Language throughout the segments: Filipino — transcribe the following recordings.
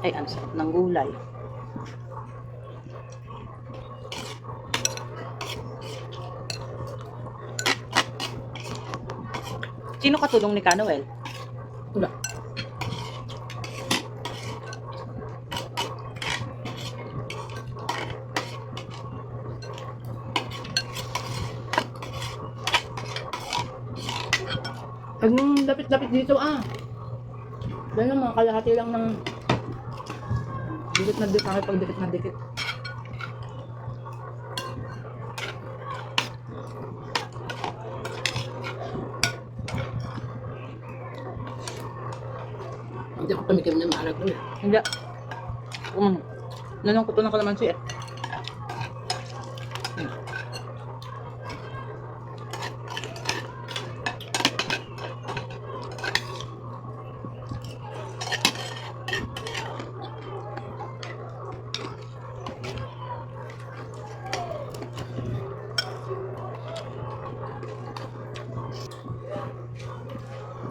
Ay, ang sarap ng gulay. Sino katulong ni Kanoel? Wala. Pag nung lapit-lapit dito dahil lang mga kalahati lang ng dikit na dikit, pag dikit na dikit. Hindi ako tumikim na maalat doon. Hindi. Nanong ko to ng kalamansi eh.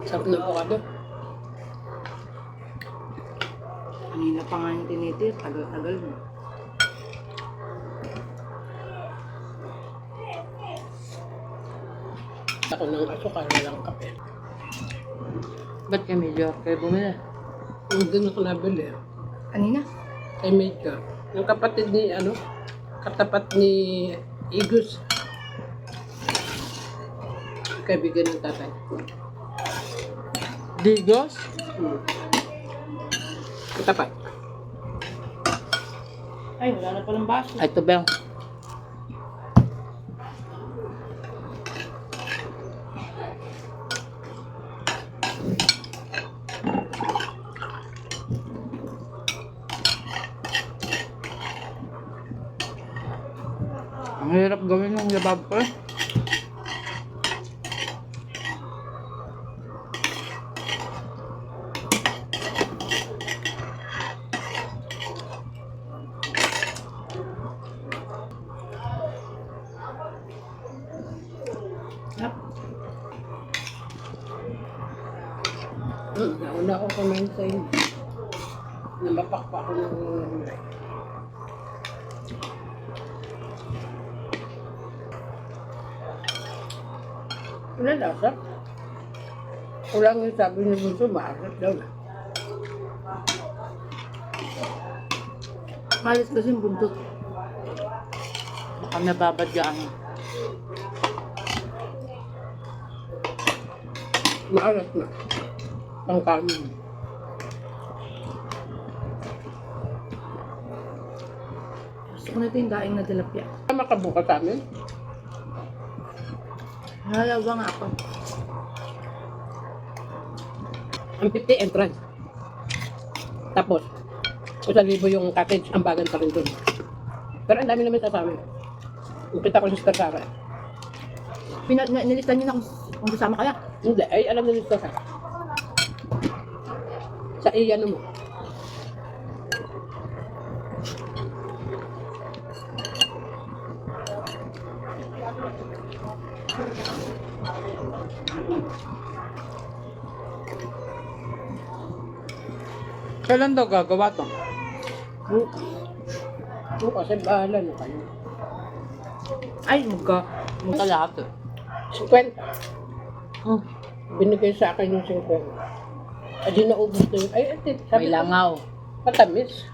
Sarap ng avocado. Kanina pa nga yung tinitis. Tagal-tagal mo. Ako ng asukal, walang kape. Ba't kayo medyo kayo bumili? Doon ako nabili. Kanina? Kay Major. Yung kapatid ni, katapat ni Igus. Kaibigan ng tatay. Digos? Katapat. Ay, wala na palang baso. Ay, ito ba yung... Ang hirap gawin ng yabab ko eh. Yep. Nauna ako kumain sa inyo. Namapak pa ako ng gulay. Wala lasa. Kulang yung sabi niya bunso, maalat daw. Malis kasi yung buntot. Baka nababadyaan. Maalat na. Ang kanin. Gusto ko na ito yung daing na tilapia. Makabuka sa amin. Halawa nga ako. Ang 50 entrance. Tapos, 1,000 yung cottage, ang bagan pa rin dun. Pero ang dami naman sa amin. Upit ako sa Sister Sara. Nilistan niyo na kung kasama kaya. Hindi, ay alam na Sister Sara. Sa iyan mo. Kailan daw gagawa to? Kasi bahala na kayo. Ay, magka lahat eh. 50. Oh, Binigay sa akin yung 50. Adi naubos na yun. Ay, ate, may langaw. matamis.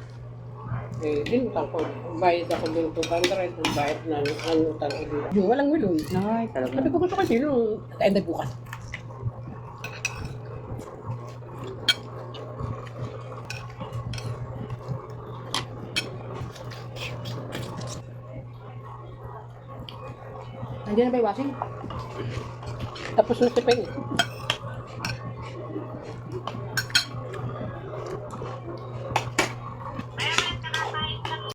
Eh, dinutang ko. Bayad ako doon 200. Bayad na ano utang ulit. Yung walang wilon. Ay, talaga. Sabi ko gusto ko sino. End bukas. Nandiyan na ba yung washing? Tapos na si Peng.